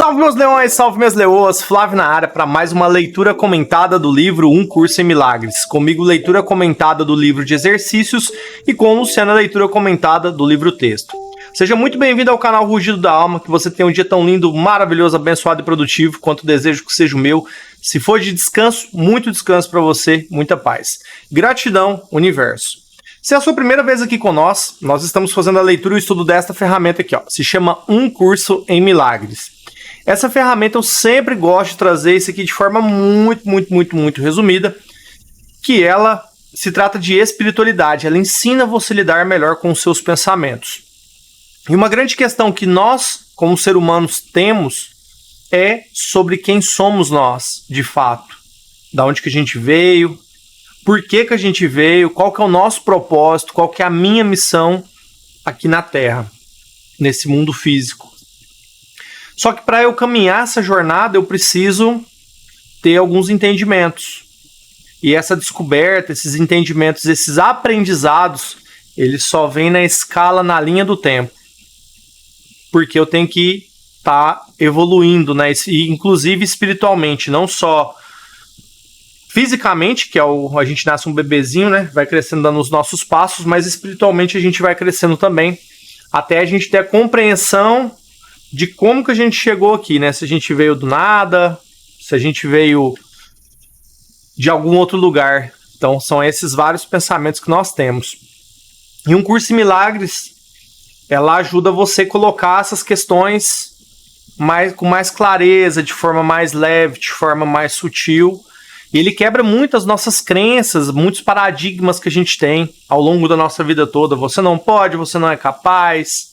Salve meus leões, salve minhas leoas, Flávio na área para mais uma leitura comentada do livro Um Curso em Milagres. Comigo leitura comentada do livro de exercícios e com Luciana leitura comentada do livro texto. Seja muito bem-vindo ao canal Rugido da Alma, que você tenha um dia tão lindo, maravilhoso, abençoado e produtivo quanto desejo que seja o meu. Se for de descanso, muito descanso para você, muita paz. Gratidão, universo. Se é a sua primeira vez aqui com nós estamos fazendo a leitura e o estudo desta ferramenta aqui, ó. Se chama Um Curso em Milagres. Essa ferramenta eu sempre gosto de trazer isso aqui de forma muito resumida, que ela se trata de espiritualidade. Ela ensina você a lidar melhor com os seus pensamentos. E uma grande questão que nós, como seres humanos, temos é sobre quem somos nós, de fato. Da onde que a gente veio, por que a gente veio, qual que é o nosso propósito, qual que é a minha missão aqui na Terra, nesse mundo físico. Só que para eu caminhar essa jornada, eu preciso ter alguns entendimentos. E essa descoberta, esses entendimentos, esses aprendizados, eles só vêm na escala, na linha do tempo. Porque eu tenho que estar evoluindo, né? E, inclusive espiritualmente, não só fisicamente, que é a gente nasce um bebezinho, né? Vai crescendo dando os nossos passos, mas espiritualmente a gente vai crescendo também, até a gente ter a compreensão de como que a gente chegou aqui, né? Se a gente veio do nada, se a gente veio de algum outro lugar. Então são esses vários pensamentos que nós temos. E Um Curso em Milagres, ela ajuda você a colocar essas questões com mais clareza, de forma mais leve, de forma mais sutil. E ele quebra muitas nossas crenças, muitos paradigmas que a gente tem ao longo da nossa vida toda. Você não pode, você não é capaz.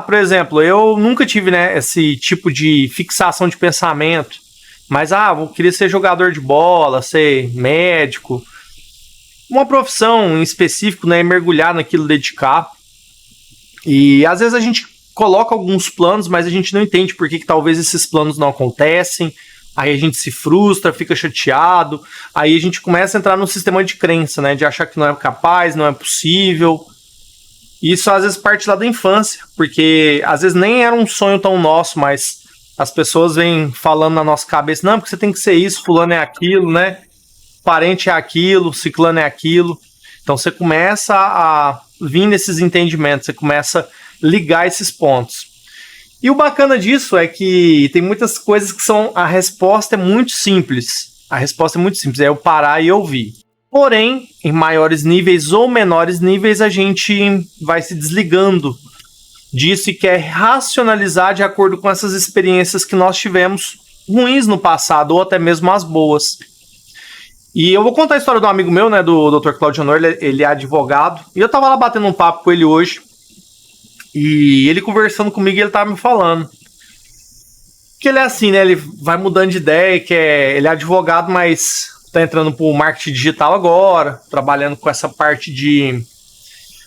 Por exemplo, eu nunca tive, né, esse tipo de fixação de pensamento. Mas, eu queria ser jogador de bola, ser médico. Uma profissão em específico, né, mergulhar naquilo, dedicar. E às vezes a gente coloca alguns planos, mas a gente não entende por que talvez esses planos não acontecem. Aí a gente se frustra, fica chateado. Aí a gente começa a entrar num sistema de crença, né, de achar que não é capaz, não é possível. Isso às vezes parte lá da infância, porque às vezes nem era um sonho tão nosso, mas as pessoas vêm falando na nossa cabeça, não, porque você tem que ser isso, fulano é aquilo, né? Parente é aquilo, ciclano é aquilo. Então você começa a vir nesses entendimentos, você começa a ligar esses pontos. E o bacana disso é que tem muitas coisas que a resposta é muito simples. A resposta é muito simples, é eu parar e ouvir. Porém, em maiores níveis ou menores níveis, a gente vai se desligando disso e quer racionalizar de acordo com essas experiências que nós tivemos ruins no passado, ou até mesmo as boas. E eu vou contar a história de um amigo meu, né, do Dr. Claudio Honor, ele é advogado, e eu tava lá batendo um papo com ele hoje, e ele conversando comigo, ele tava me falando que ele é assim, né, ele vai mudando de ideia, ele é advogado, mas tá entrando pro marketing digital agora, trabalhando com essa parte de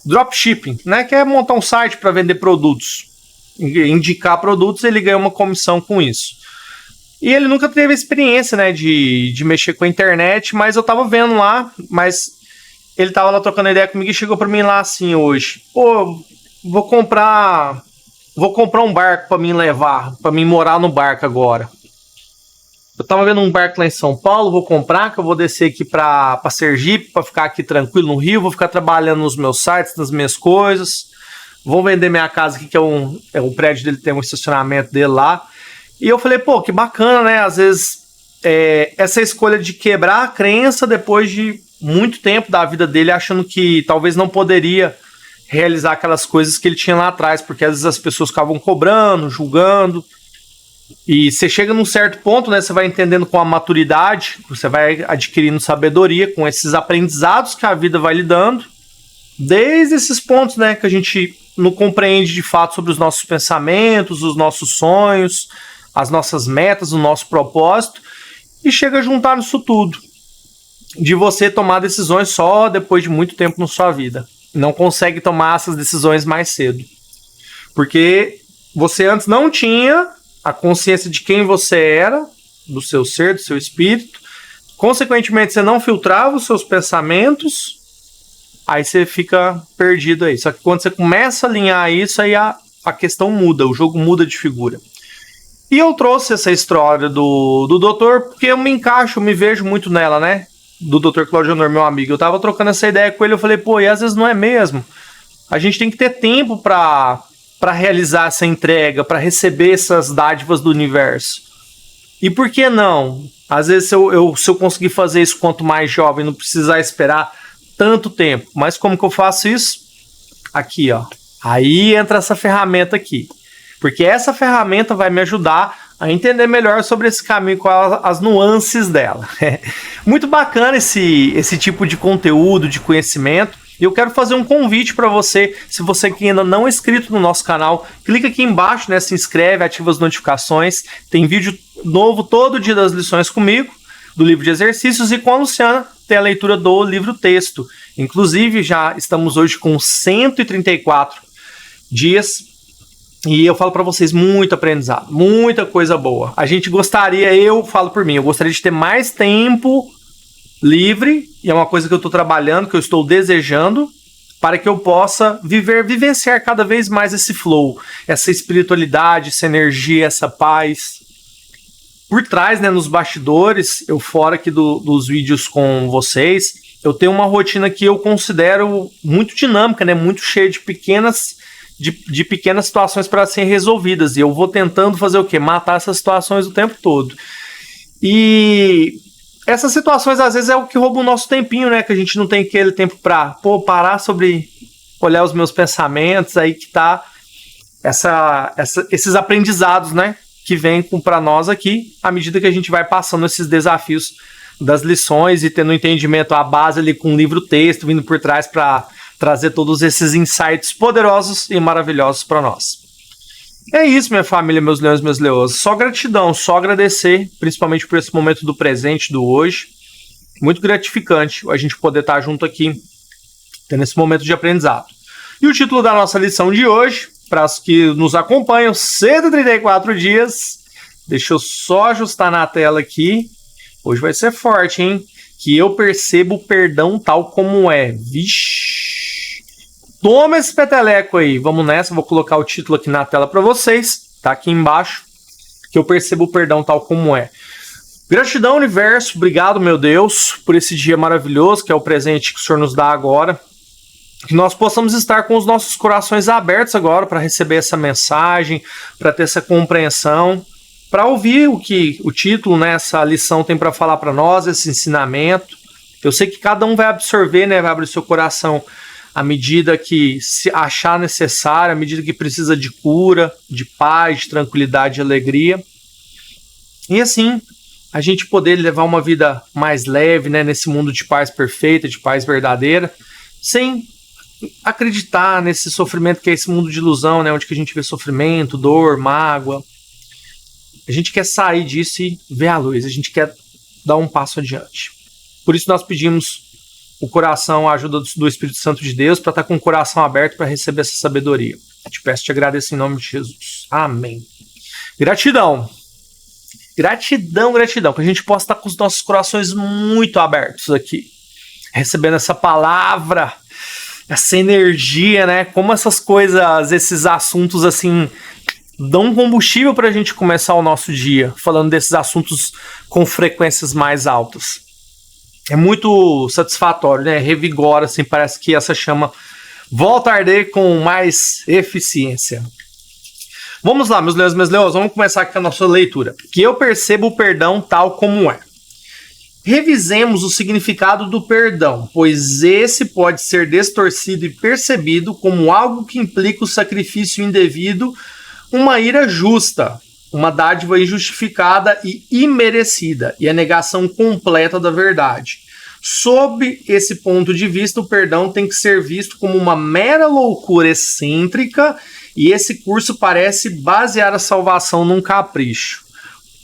dropshipping, né, que é montar um site para vender produtos, indicar produtos, ele ganha uma comissão com isso. E ele nunca teve experiência, né, de mexer com a internet, mas eu tava vendo lá, mas ele tava lá trocando ideia comigo e chegou para mim lá assim hoje, vou comprar um barco para mim levar, para mim morar no barco agora. Eu tava vendo um barco lá em São Paulo, vou comprar, que eu vou descer aqui pra Sergipe, pra ficar aqui tranquilo no Rio, vou ficar trabalhando nos meus sites, nas minhas coisas, vou vender minha casa aqui, que o prédio dele tem um estacionamento dele lá. E eu falei, que bacana, né? Às vezes, essa escolha de quebrar a crença depois de muito tempo da vida dele, achando que talvez não poderia realizar aquelas coisas que ele tinha lá atrás, porque às vezes as pessoas ficavam cobrando, julgando. E você chega num certo ponto, né? Você vai entendendo com a maturidade, você vai adquirindo sabedoria com esses aprendizados que a vida vai lhe dando, desde esses pontos, né? Que a gente não compreende de fato sobre os nossos pensamentos, os nossos sonhos, as nossas metas, o nosso propósito, e chega a juntar isso tudo. De você tomar decisões só depois de muito tempo na sua vida. Não consegue tomar essas decisões mais cedo. Porque você antes não tinha a consciência de quem você era, do seu ser, do seu espírito. Consequentemente, você não filtrava os seus pensamentos, aí você fica perdido aí. Só que quando você começa a alinhar isso, aí a questão muda, o jogo muda de figura. E eu trouxe essa história do doutor, porque eu me encaixo, me vejo muito nela, né? Do Dr. Claudio Honor, meu amigo. Eu tava trocando essa ideia com ele, eu falei, pô, e às vezes não é mesmo. A gente tem que ter tempo para realizar essa entrega, para receber essas dádivas do universo. E por que não? Às vezes, se eu conseguir fazer isso quanto mais jovem, não precisar esperar tanto tempo. Mas como que eu faço isso? Aqui, ó. Aí entra essa ferramenta aqui. Porque essa ferramenta vai me ajudar a entender melhor sobre esse caminho, com as nuances dela. Muito bacana esse tipo de conteúdo, de conhecimento. E eu quero fazer um convite para você, se você que ainda não é inscrito no nosso canal, clica aqui embaixo, né, se inscreve, ativa as notificações. Tem vídeo novo todo dia das lições comigo, do livro de exercícios, e com a Luciana tem a leitura do livro texto. Inclusive, já estamos hoje com 134 dias. E eu falo para vocês, muito aprendizado, muita coisa boa. A gente gostaria, eu falo por mim, eu gostaria de ter mais tempo livre, e é uma coisa que eu estou trabalhando, que eu estou desejando, para que eu possa vivenciar cada vez mais esse flow, essa espiritualidade, essa energia, essa paz. Por trás, né, nos bastidores, eu fora aqui dos vídeos com vocês, eu tenho uma rotina que eu considero muito dinâmica, né, muito cheia de pequenas situações para serem resolvidas. E eu vou tentando fazer o quê? Matar essas situações o tempo todo. E essas situações, às vezes, é o que rouba o nosso tempinho, né? Que a gente não tem aquele tempo para parar sobre olhar os meus pensamentos. Aí que tá esses aprendizados, né? Que vêm para nós aqui, à medida que a gente vai passando esses desafios das lições e tendo um entendimento, a base ali com o livro texto, vindo por trás para trazer todos esses insights poderosos e maravilhosos para nós. É isso, minha família, meus leões, meus leões. Só gratidão, só agradecer, principalmente por esse momento do presente, do hoje. Muito gratificante a gente poder estar junto aqui, tendo esse momento de aprendizado. E o título da nossa lição de hoje, para os que nos acompanham, 134 dias. Deixa eu só ajustar na tela aqui. Hoje vai ser forte, hein? Que eu percebo o perdão tal como é. Vixe! Toma esse peteleco aí, vamos nessa, vou colocar o título aqui na tela para vocês, tá aqui embaixo, que eu percebo o perdão tal como é. Gratidão, universo, obrigado, meu Deus, por esse dia maravilhoso, que é o presente que o Senhor nos dá agora. Que nós possamos estar com os nossos corações abertos agora para receber essa mensagem, para ter essa compreensão, para ouvir o que o título, né, essa lição tem para falar para nós, esse ensinamento. Eu sei que cada um vai absorver, né, vai abrir seu coração à medida que se achar necessário, à medida que precisa de cura, de paz, de tranquilidade, de alegria. E assim, a gente poder levar uma vida mais leve, né, nesse mundo de paz perfeita, de paz verdadeira, sem acreditar nesse sofrimento que é esse mundo de ilusão, né, onde que a gente vê sofrimento, dor, mágoa. A gente quer sair disso e ver a luz, a gente quer dar um passo adiante. Por isso nós pedimos o coração, a ajuda do Espírito Santo de Deus, para estar com o coração aberto para receber essa sabedoria. Te peço, te agradeço em nome de Jesus. Amém. Gratidão. Gratidão, gratidão. Que a gente possa estar com os nossos corações muito abertos aqui. Recebendo essa palavra, essa energia, né? Como essas coisas, esses assuntos assim, dão combustível para a gente começar o nosso dia. Falando desses assuntos com frequências mais altas. É muito satisfatório, né? Revigora, assim, parece que essa chama volta a arder com mais eficiência. Vamos lá, meus leões, meus leões, vamos começar aqui com a nossa leitura. Que eu percebo o perdão tal como é. Revisemos o significado do perdão, pois esse pode ser distorcido e percebido como algo que implica o sacrifício indevido, uma ira justa, uma dádiva injustificada e imerecida, e a negação completa da verdade. Sob esse ponto de vista, o perdão tem que ser visto como uma mera loucura excêntrica, e esse curso parece basear a salvação num capricho.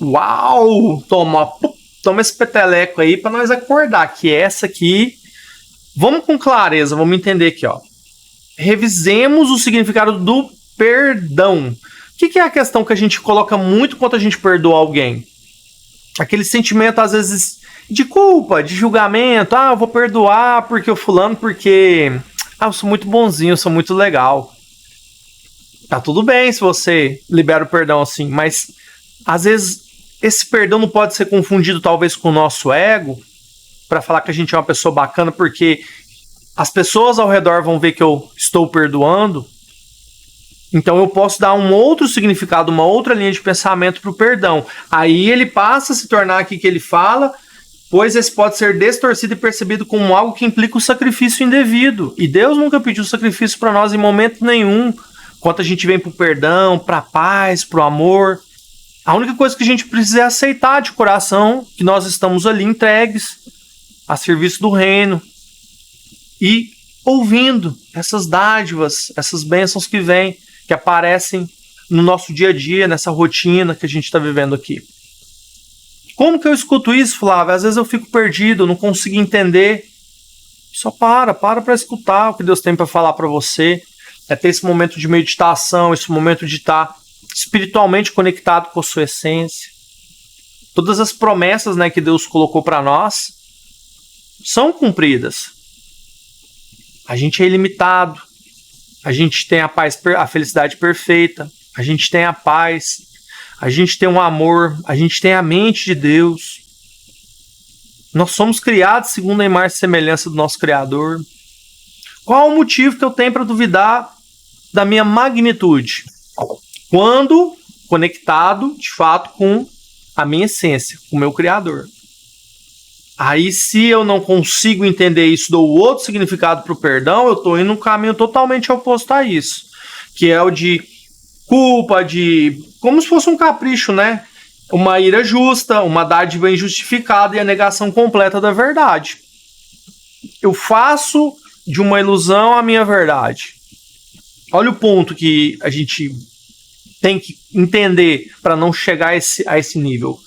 Uau! Toma esse peteleco aí para nós acordar, que essa aqui... Vamos com clareza, vamos entender aqui, ó. Revisemos o significado do perdão. O que é a questão que a gente coloca muito quando a gente perdoa alguém? Aquele sentimento, às vezes, de culpa, de julgamento. Ah, eu vou perdoar porque o fulano, porque... Ah, eu sou muito bonzinho, eu sou muito legal. Tá tudo bem se você libera o perdão assim, mas às vezes esse perdão não pode ser confundido talvez com o nosso ego, para falar que a gente é uma pessoa bacana, porque as pessoas ao redor vão ver que eu estou perdoando. Então eu posso dar um outro significado, uma outra linha de pensamento para o perdão. Aí ele passa a se tornar aqui que ele fala, pois esse pode ser distorcido e percebido como algo que implica o sacrifício indevido. E Deus nunca pediu sacrifício para nós em momento nenhum. Quando a gente vem para o perdão, para a paz, para o amor, a única coisa que a gente precisa é aceitar de coração que nós estamos ali entregues a serviço do reino e ouvindo essas dádivas, essas bênçãos que vêm, que aparecem no nosso dia a dia, nessa rotina que a gente está vivendo aqui. Como que eu escuto isso, Flávio? Às vezes eu fico perdido, eu não consigo entender. Só para escutar o que Deus tem para falar para você. É ter esse momento de meditação, esse momento de estar espiritualmente conectado com a sua essência. Todas as promessas, né, que Deus colocou para nós são cumpridas. A gente é ilimitado. A gente tem a paz, a felicidade perfeita. A gente tem a paz. A gente tem um amor. A gente tem a mente de Deus. Nós somos criados segundo a imagem e semelhança do nosso Criador. Qual o motivo que eu tenho para duvidar da minha magnitude? Quando conectado, de fato, com a minha essência, com o meu Criador. Aí, se eu não consigo entender isso, dou outro significado para o perdão, eu estou indo num caminho totalmente oposto a isso. Que é o de culpa, de... como se fosse um capricho, né? Uma ira justa, uma dádiva injustificada e a negação completa da verdade. Eu faço de uma ilusão a minha verdade. Olha o ponto que a gente tem que entender para não chegar a esse nível.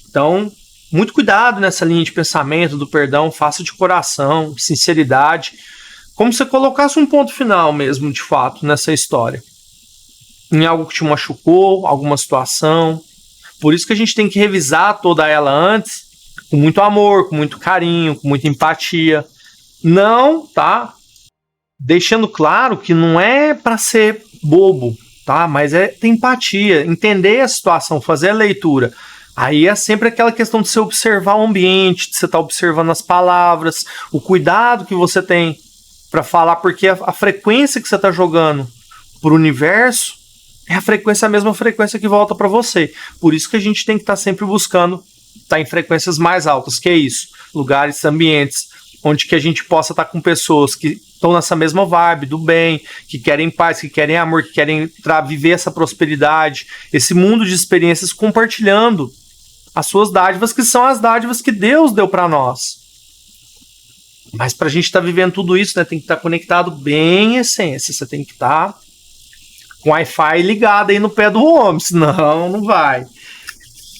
Então, muito cuidado nessa linha de pensamento do perdão, faça de coração, sinceridade, como se você colocasse um ponto final mesmo, de fato, nessa história. Em algo que te machucou, alguma situação. Por isso que a gente tem que revisar toda ela antes, com muito amor, com muito carinho, com muita empatia. Não, tá? Deixando claro que não é para ser bobo, tá? Mas é ter empatia, entender a situação, fazer a leitura. Aí é sempre aquela questão de você observar o ambiente, de você estar observando as palavras, o cuidado que você tem para falar, porque a frequência que você está jogando para o universo é a mesma frequência que volta para você. Por isso que a gente tem que estar sempre buscando estar em frequências mais altas, que é isso, lugares, ambientes, onde que a gente possa estar com pessoas que estão nessa mesma vibe do bem, que querem paz, que querem amor, que querem viver essa prosperidade, esse mundo de experiências compartilhando as suas dádivas, que são as dádivas que Deus deu para nós. Mas para a gente estar vivendo tudo isso, né, tem que estar conectado bem em essência. Você tem que estar com Wi-Fi ligado aí no pé do homem, senão não vai.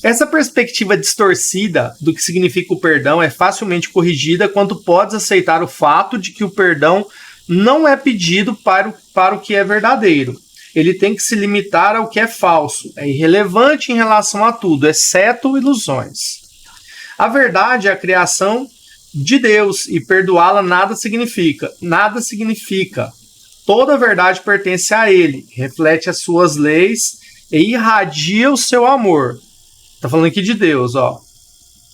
Essa perspectiva distorcida do que significa o perdão é facilmente corrigida quando podes aceitar o fato de que o perdão não é pedido para o que é verdadeiro. Ele tem que se limitar ao que é falso, é irrelevante em relação a tudo, exceto ilusões. A verdade é a criação de Deus e perdoá-la nada significa. Nada significa. Toda a verdade pertence a Ele, reflete as suas leis e irradia o seu amor. Está falando aqui de Deus, ó.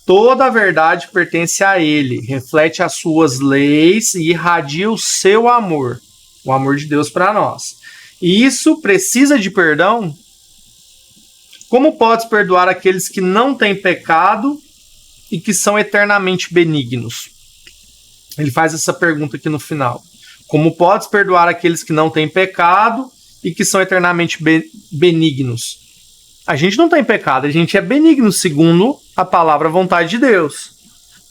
Toda a verdade pertence a Ele, reflete as suas leis e irradia o seu amor. O amor de Deus para nós. E isso precisa de perdão? Como podes perdoar aqueles que não têm pecado e que são eternamente benignos? Ele faz essa pergunta aqui no final. Como podes perdoar aqueles que não têm pecado e que são eternamente benignos? A gente não tem pecado, a gente é benigno segundo a palavra vontade de Deus.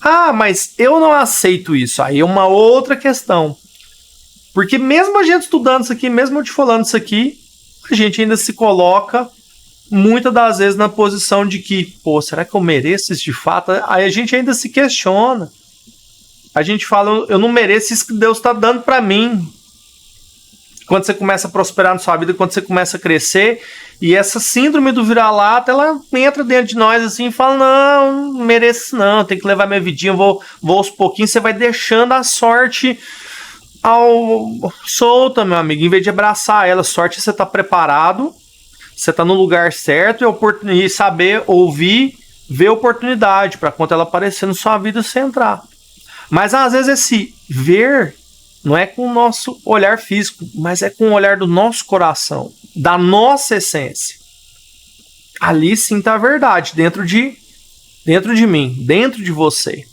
Ah, mas eu não aceito isso. Aí é uma outra questão. Porque mesmo a gente estudando isso aqui, mesmo eu te falando isso aqui, a gente ainda se coloca muitas das vezes na posição de que, pô, será que eu mereço isso de fato? Aí a gente ainda se questiona. A gente fala, eu não mereço isso que Deus está dando para mim. Quando você começa a prosperar na sua vida, quando você começa a crescer, e essa síndrome do vira-lata, ela entra dentro de nós assim e fala, não mereço não, tem que levar minha vidinha, vou aos pouquinhos, você vai deixando a sorte solta, meu amigo, em vez de abraçar ela, sorte você tá preparado, você tá no lugar certo e saber ouvir, ver a oportunidade para quando ela aparecer na sua vida você entrar. Mas às vezes esse ver não é com o nosso olhar físico, mas é com o olhar do nosso coração, da nossa essência. Ali sim tá a verdade, dentro de mim, dentro de você.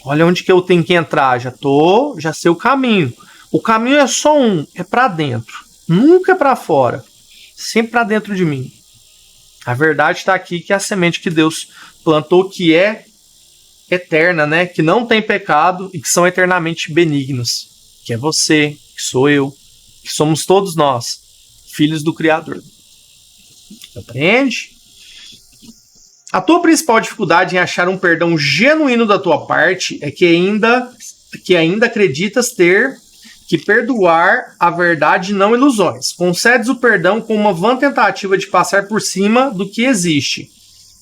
Olha onde que eu tenho que entrar, já sei o caminho. O caminho é só um, é para dentro, nunca é para fora, sempre para dentro de mim. A verdade está aqui, que é a semente que Deus plantou, que é eterna, né? Que não tem pecado e que são eternamente benignos. Que é você, que sou eu, que somos todos nós, filhos do Criador. Compreende? A tua principal dificuldade em achar um perdão genuíno da tua parte é que ainda acreditas ter que perdoar a verdade e não ilusões. Concedes o perdão com uma vã tentativa de passar por cima do que existe.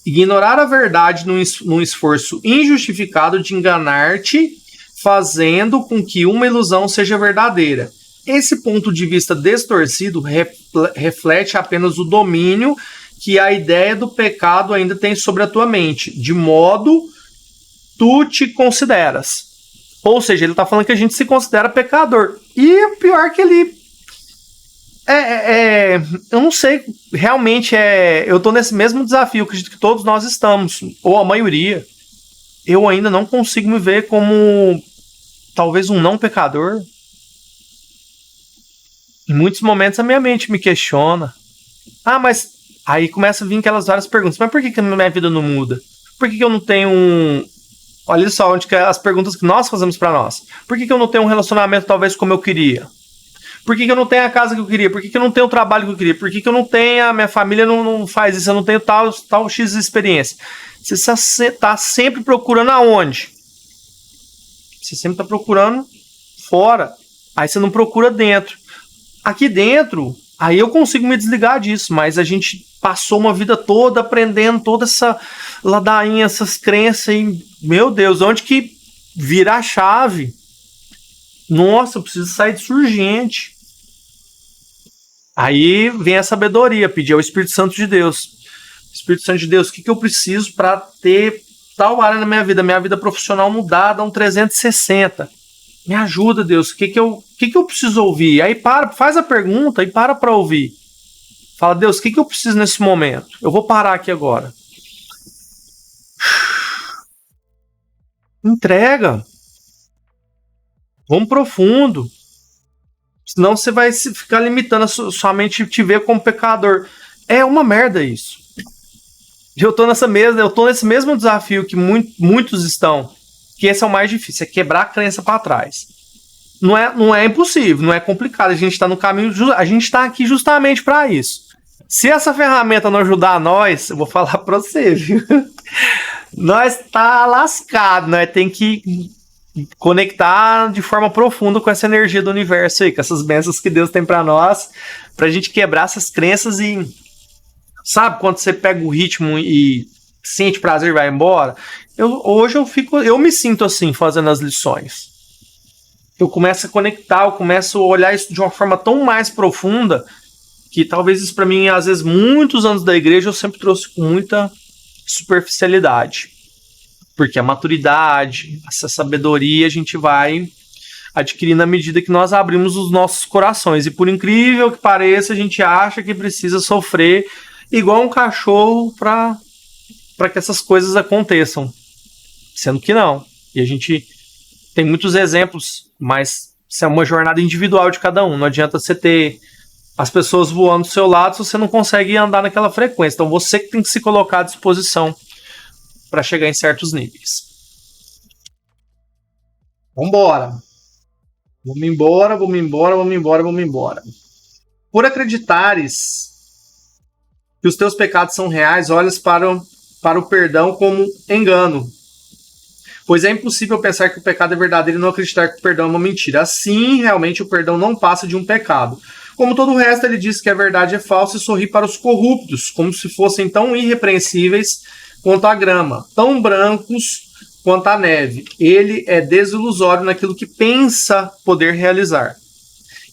Ignorar a verdade num esforço injustificado de enganar-te, fazendo com que uma ilusão seja verdadeira. Esse ponto de vista distorcido reflete apenas o domínio que a ideia do pecado ainda tem sobre a tua mente, de modo tu te consideras. Ou seja, ele está falando que a gente se considera pecador. E o pior que ele... eu não sei, realmente eu estou nesse mesmo desafio, acredito que todos nós estamos, ou a maioria. Eu ainda não consigo me ver como talvez um não pecador. Em muitos momentos a minha mente me questiona. Mas aí começa a vir aquelas várias perguntas. Mas por que a minha vida não muda? Por que eu não tenho um... Olha só onde que as perguntas que nós fazemos para nós. Por que eu não tenho um relacionamento talvez como eu queria? Por que eu não tenho a casa que eu queria? Por que eu não tenho o trabalho que eu queria? Por que eu não tenho... A minha família não faz isso, eu não tenho tal X de experiência? Você está sempre procurando aonde? Você sempre está procurando fora. Aí você não procura dentro. Aqui dentro, aí eu consigo me desligar disso, mas a gente passou uma vida toda aprendendo toda essa ladainha, essas crenças, e, meu Deus, onde que vira a chave? Nossa, eu preciso sair disso urgente. Aí vem a sabedoria, pedir ao Espírito Santo de Deus. Espírito Santo de Deus, o que eu preciso para ter tal área na minha vida profissional mudada, um 360? Me ajuda, Deus, o que eu preciso ouvir? Aí faz a pergunta e para ouvir. Fala, Deus, o que eu preciso nesse momento? Eu vou parar aqui agora. Entrega. Vamos profundo. Senão você vai ficar limitando sua mente, te ver como pecador. É uma merda isso. Eu tô nesse mesmo desafio que muitos estão. Que esse é o mais difícil, é quebrar a crença para trás. Não é impossível, não é complicado. A gente está no caminho, a gente está aqui justamente para isso. Se essa ferramenta não ajudar nós, eu vou falar para você, viu? Nós tá lascado, nós tem que conectar de forma profunda com essa energia do universo aí, com essas bênçãos que Deus tem para nós, pra gente quebrar essas crenças e... Sabe quando você pega o ritmo e sente prazer e vai embora? Hoje eu me sinto assim, fazendo as lições. Eu começo a conectar, eu começo a olhar isso de uma forma tão mais profunda, que talvez isso para mim, às vezes, muitos anos da igreja, eu sempre trouxe com muita superficialidade. Porque a maturidade, essa sabedoria, a gente vai adquirir na medida que nós abrimos os nossos corações. E por incrível que pareça, a gente acha que precisa sofrer igual um cachorro para que essas coisas aconteçam. Sendo que não. E a gente tem muitos exemplos, mas isso é uma jornada individual de cada um. Não adianta você ter as pessoas voando do seu lado se você não consegue andar naquela frequência. Então você que tem que se colocar à disposição para chegar em certos níveis. Vambora. Vamos embora. Por acreditares que os teus pecados são reais, olhas para o perdão como engano. Pois é impossível pensar que o pecado é verdadeiro e não acreditar que o perdão é uma mentira. Assim, realmente, o perdão não passa de um pecado. Como todo o resto, ele diz que a verdade é falsa e sorri para os corruptos, como se fossem tão irrepreensíveis quanto a grama, tão brancos quanto a neve. Ele é desilusório naquilo que pensa poder realizar.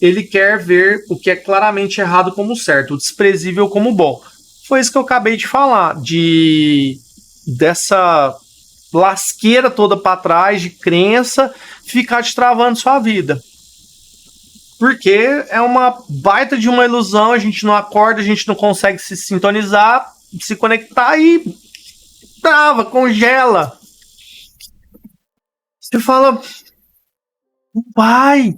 ele quer ver o que é claramente errado como certo, o desprezível como bom. Foi isso que eu acabei de falar, dessa lasqueira toda para trás de crença ficar te travando sua vida. Porque é uma baita de uma ilusão, a gente não acorda, a gente não consegue se sintonizar, se conectar e trava, congela. Você fala, vai.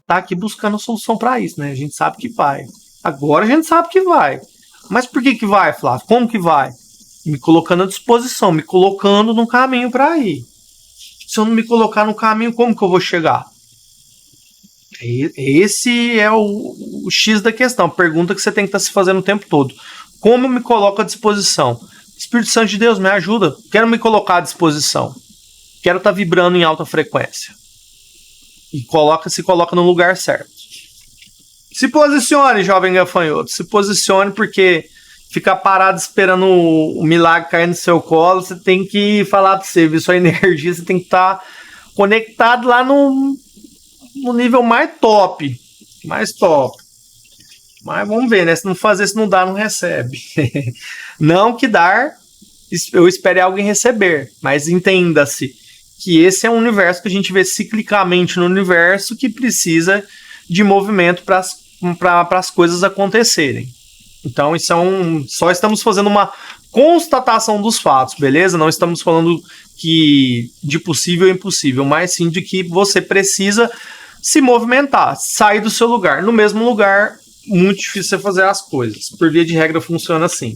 Tá aqui buscando solução para isso, né? A gente sabe que vai. Agora a gente sabe que vai. Mas por que vai, Flávio? Como que vai? Me colocando à disposição, me colocando no caminho para ir. Se eu não me colocar no caminho, como que eu vou chegar? Esse é o X da questão, a pergunta que você tem que estar se fazendo o tempo todo. Como eu me coloco à disposição? Espírito Santo de Deus, me ajuda. Quero me colocar à disposição. Quero estar vibrando em alta frequência. E se coloca no lugar certo. Se posicione, jovem gafanhoto. Se posicione, porque ficar parado esperando o milagre cair no seu colo, você tem que falar para você, ver sua energia, você tem que estar conectado lá no nível mais top. Mais top. Mas vamos ver, né? Se não fazer, se não dá, não recebe. Não que dar, eu espere alguém receber. Mas entenda-se que esse é um universo que a gente vê ciclicamente no universo que precisa de movimento para as coisas acontecerem. Então, isso só estamos fazendo uma constatação dos fatos, beleza? Não estamos falando de possível e impossível, mas sim de que você precisa se movimentar, sair do seu lugar. No mesmo lugar, muito difícil você fazer as coisas. Por via de regra, funciona assim.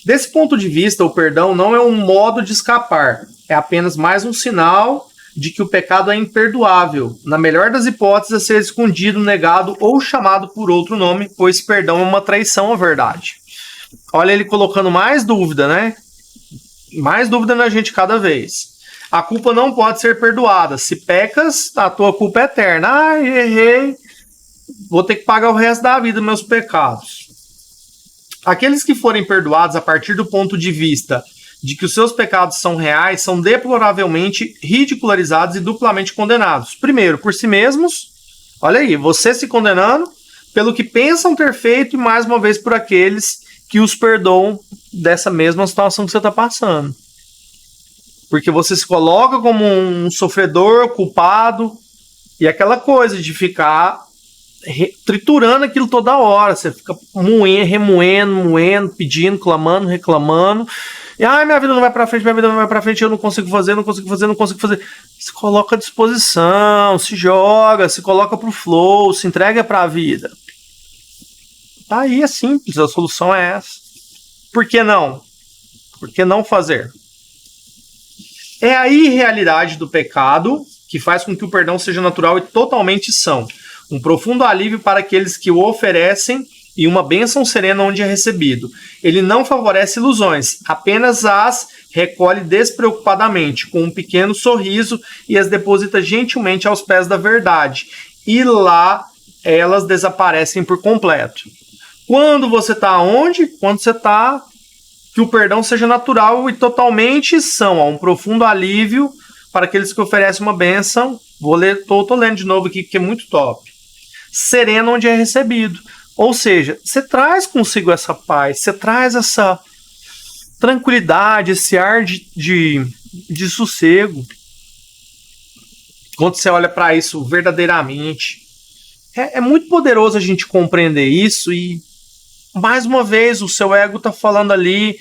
Desse ponto de vista, o perdão não é um modo de escapar, é apenas mais um sinal de que o pecado é imperdoável, na melhor das hipóteses, a ser escondido, negado ou chamado por outro nome, pois perdão é uma traição à verdade. Olha ele colocando mais dúvida, né? Mais dúvida na gente cada vez. A culpa não pode ser perdoada. Se pecas, a tua culpa é eterna. Ai, errei. Vou ter que pagar o resto da vida meus pecados. Aqueles que forem perdoados a partir do ponto de vista de que os seus pecados são reais, são deploravelmente ridicularizados e duplamente condenados. Primeiro, por si mesmos, olha aí, você se condenando pelo que pensam ter feito e mais uma vez por aqueles que os perdoam dessa mesma situação que você está passando. Porque você se coloca como um sofredor, culpado, e aquela coisa de ficar triturando aquilo toda hora, você fica remoendo, pedindo, clamando, reclamando, e minha vida não vai pra frente, eu não consigo fazer. Se coloca à disposição, se joga, se coloca pro flow, se entrega pra vida. Tá aí, é simples, a solução é essa. Por que não? Por que não fazer? É a irrealidade do pecado que faz com que o perdão seja natural e totalmente são. Um profundo alívio para aqueles que o oferecem e uma bênção serena onde é recebido. Ele não favorece ilusões, apenas as recolhe despreocupadamente, com um pequeno sorriso e as deposita gentilmente aos pés da verdade. E lá elas desaparecem por completo. Quando você está onde? Quando você está que o perdão seja natural e totalmente são. Um profundo alívio para aqueles que oferecem uma bênção. Tô lendo de novo aqui, que é muito top. Sereno onde é recebido. Ou seja, você traz consigo essa paz, você traz essa tranquilidade, esse ar de sossego. Quando você olha para isso verdadeiramente. É muito poderoso a gente compreender isso e, mais uma vez, o seu ego tá falando ali,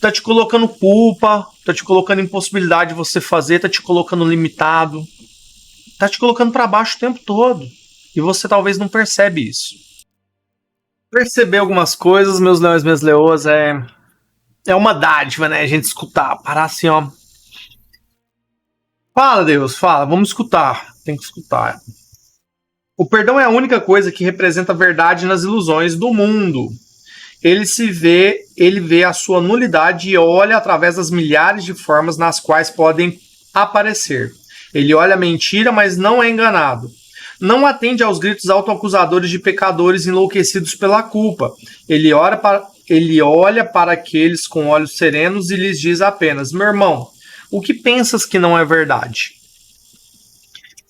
tá te colocando culpa, tá te colocando impossibilidade de você fazer, tá te colocando limitado, tá te colocando para baixo o tempo todo. E você talvez não percebe isso. Perceber algumas coisas, meus leões, minhas leoas, é uma dádiva, né? A gente escutar, parar assim, ó. Fala, Deus, fala, vamos escutar. Tem que escutar. O perdão é a única coisa que representa a verdade nas ilusões do mundo. Ele vê a sua nulidade e olha através das milhares de formas nas quais podem aparecer. Ele olha a mentira, mas não é enganado. Não atende aos gritos autoacusadores de pecadores enlouquecidos pela culpa. Ele olha para aqueles com olhos serenos e lhes diz apenas: meu irmão, o que pensas que não é verdade?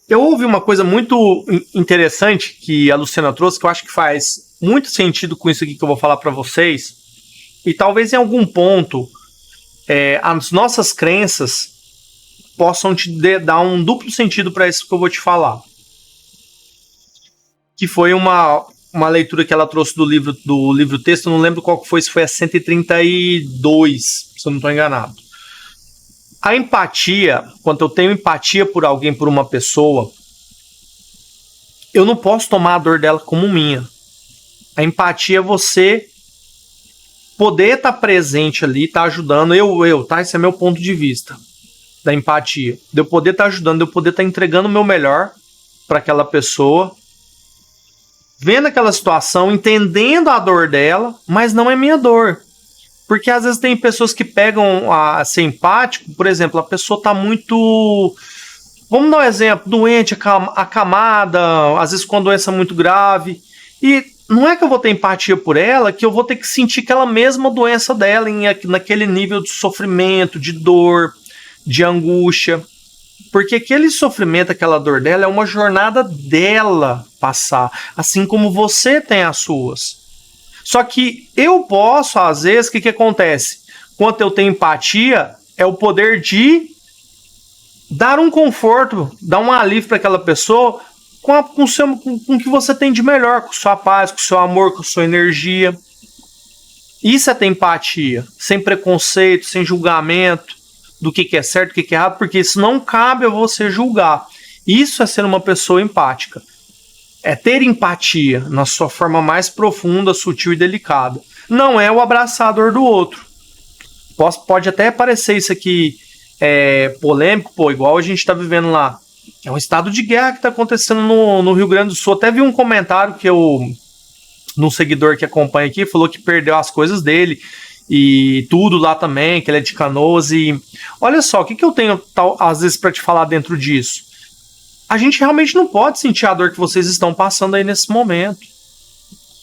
Eu ouvi uma coisa muito interessante que a Luciana trouxe, que eu acho que faz muito sentido com isso aqui que eu vou falar para vocês, e talvez em algum ponto as nossas crenças possam te dar um duplo sentido para isso que eu vou te falar. Que foi uma leitura que ela trouxe do livro texto, eu não lembro qual que foi, se foi a 132, se eu não estou enganado. A empatia, quando eu tenho empatia por alguém, por uma pessoa, eu não posso tomar a dor dela como minha. A empatia é você poder estar presente ali, estar ajudando, tá? Esse é meu ponto de vista da empatia. De eu poder estar ajudando, de eu poder estar entregando o meu melhor para aquela pessoa, vendo aquela situação, entendendo a dor dela, mas não é minha dor. Porque às vezes tem pessoas que pegam a ser empático, por exemplo, a pessoa está muito... Vamos dar um exemplo, doente, acamada, às vezes com uma doença muito grave, e não é que eu vou ter empatia por ela, que eu vou ter que sentir aquela mesma doença dela, naquele nível de sofrimento, de dor, de angústia. Porque aquele sofrimento, aquela dor dela, é uma jornada dela passar, assim como você tem as suas. Só que eu posso, às vezes, o que acontece? Quando eu tenho empatia, é o poder de dar um conforto, dar um alívio para aquela pessoa com o que você tem de melhor, com sua paz, com seu amor, com sua energia. Isso é ter empatia, sem preconceito, sem julgamento do que é certo, do que é errado, porque isso não cabe a você julgar. Isso é ser uma pessoa empática. É ter empatia na sua forma mais profunda, sutil e delicada. Não é o abraçar a dor do outro. Pode até parecer isso aqui polêmico, igual a gente está vivendo lá. É um estado de guerra que está acontecendo no Rio Grande do Sul. Até vi um comentário que num seguidor que acompanha aqui, falou que perdeu as coisas dele e tudo lá também, que ele é de Canoas. E olha só, o que eu tenho às vezes para te falar dentro disso? A gente realmente não pode sentir a dor que vocês estão passando aí nesse momento.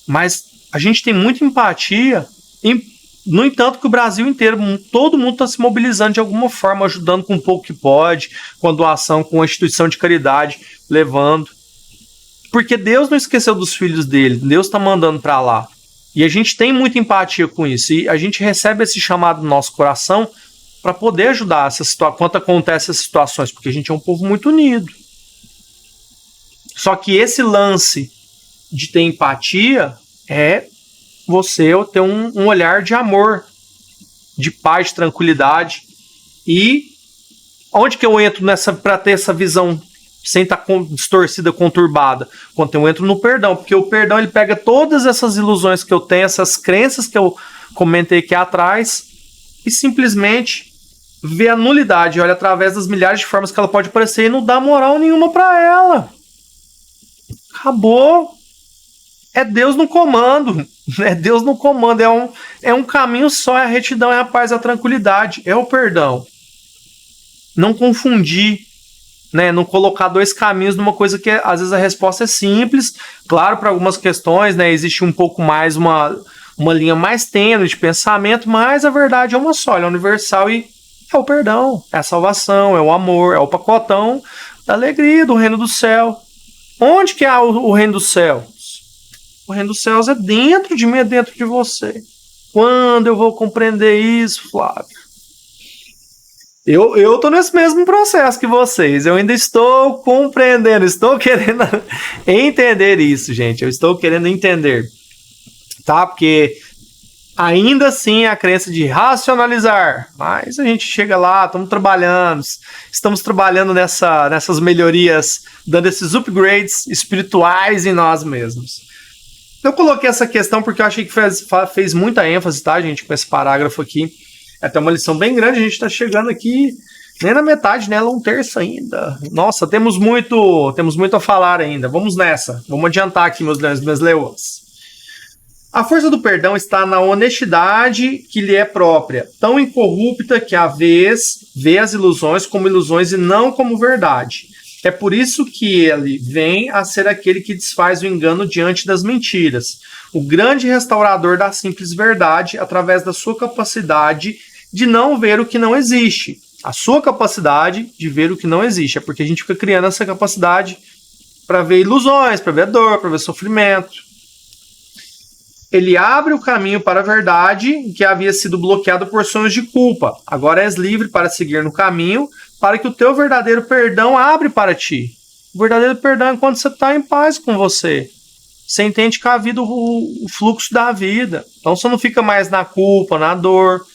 Mas a gente tem muita empatia. No entanto, que o Brasil inteiro, todo mundo está se mobilizando de alguma forma, ajudando com um pouco que pode, com a doação, com a instituição de caridade, levando. Porque Deus não esqueceu dos filhos dele. Deus está mandando para lá. E a gente tem muita empatia com isso. E a gente recebe esse chamado no nosso coração para poder ajudar quando acontecem essas situações. Porque a gente é um povo muito unido. Só que esse lance de ter empatia é você ter um olhar de amor, de paz, de tranquilidade. E onde que eu entro para ter essa visão sem estar distorcida, conturbada? Quando eu entro no perdão, porque o perdão ele pega todas essas ilusões que eu tenho, essas crenças que eu comentei aqui atrás, e simplesmente vê a nulidade, olha através das milhares de formas que ela pode aparecer e não dá moral nenhuma para ela. Acabou. É Deus no comando. É Deus no comando. É um caminho só. É a retidão, é a paz, é a tranquilidade. É o perdão. Não confundir. Né? Não colocar dois caminhos numa coisa que às vezes a resposta é simples. Claro, para algumas questões, né, existe um pouco mais uma linha mais tênue de pensamento, mas a verdade é uma só. Ela é universal e é o perdão. É a salvação, é o amor, é o pacotão da alegria, do reino do céu. Onde que há o reino dos céus? O reino dos céus é dentro de mim, é dentro de você. Quando eu vou compreender isso, Flávio? Eu tô nesse mesmo processo que vocês. Eu ainda estou compreendendo, estou querendo entender isso, gente. Eu estou querendo entender. Tá? Porque ainda assim a crença de racionalizar. Mas a gente chega lá, estamos trabalhando nessas melhorias, dando esses upgrades espirituais em nós mesmos. Eu coloquei essa questão porque eu achei que fez muita ênfase, tá, gente, com esse parágrafo aqui. É até uma lição bem grande, a gente está chegando aqui nem na metade, né? Um terço ainda. Nossa, temos muito a falar ainda. Vamos nessa. Vamos adiantar aqui, meus leões, minhas leoas. A força do perdão está na honestidade que lhe é própria, tão incorrupta que à vez vê as ilusões como ilusões e não como verdade. É por isso que ele vem a ser aquele que desfaz o engano diante das mentiras, o grande restaurador da simples verdade através da sua capacidade de não ver o que não existe, A sua capacidade de ver o que não existe. É porque a gente fica criando essa capacidade para ver ilusões, para ver dor, para ver sofrimento. Ele abre o caminho para a verdade que havia sido bloqueado por sonhos de culpa. Agora és livre para seguir no caminho, para que o teu verdadeiro perdão abre para ti. O verdadeiro perdão é quando você está em paz com você. Você entende que a vida, o fluxo da vida. Então você não fica mais na culpa, na dor,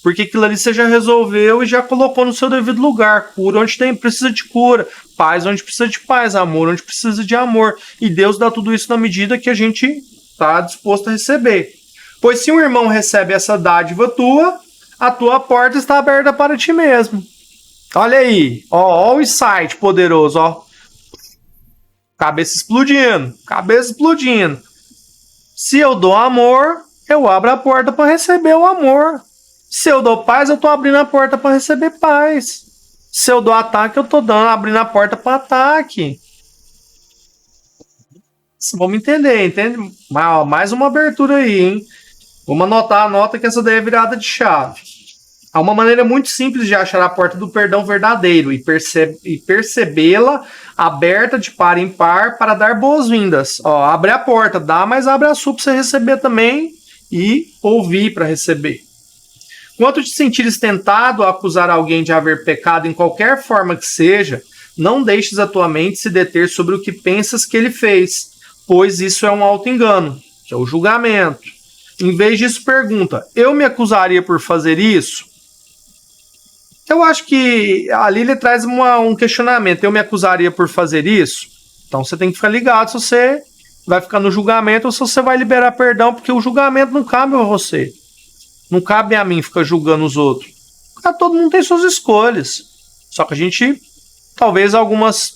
porque aquilo ali você já resolveu e já colocou no seu devido lugar. Cura onde precisa de cura, paz onde precisa de paz, amor onde precisa de amor. E Deus dá tudo isso na medida que a gente está disposto a receber. Pois se um irmão recebe essa dádiva tua, a tua porta está aberta para ti mesmo. Olha aí, ó o insight poderoso, ó. Cabeça explodindo. Se eu dou amor, eu abro a porta para receber o amor. Se eu dou paz, eu estou abrindo a porta para receber paz. Se eu dou ataque, eu estou abrindo a porta para ataque. Vamos entender, entende? Mais uma abertura aí, hein? Vamos anotar, anota que essa daí é virada de chave. Há uma maneira muito simples de achar a porta do perdão verdadeiro e percebê-la aberta de par em par para dar boas-vindas. Ó, abre a porta, dá, mas abre a sua para você receber também e ouvir para receber. Quanto te sentires tentado a acusar alguém de haver pecado em qualquer forma que seja, não deixes a tua mente se deter sobre o que pensas que ele fez, pois isso é um auto-engano, que é o julgamento. Em vez disso, pergunta, eu me acusaria por fazer isso? Eu acho que ali ele traz um questionamento, eu me acusaria por fazer isso? Então você tem que ficar ligado se você vai ficar no julgamento ou se você vai liberar perdão, porque o julgamento não cabe a você. Não cabe a mim ficar julgando os outros. Todo mundo tem suas escolhas. Só que a gente, talvez algumas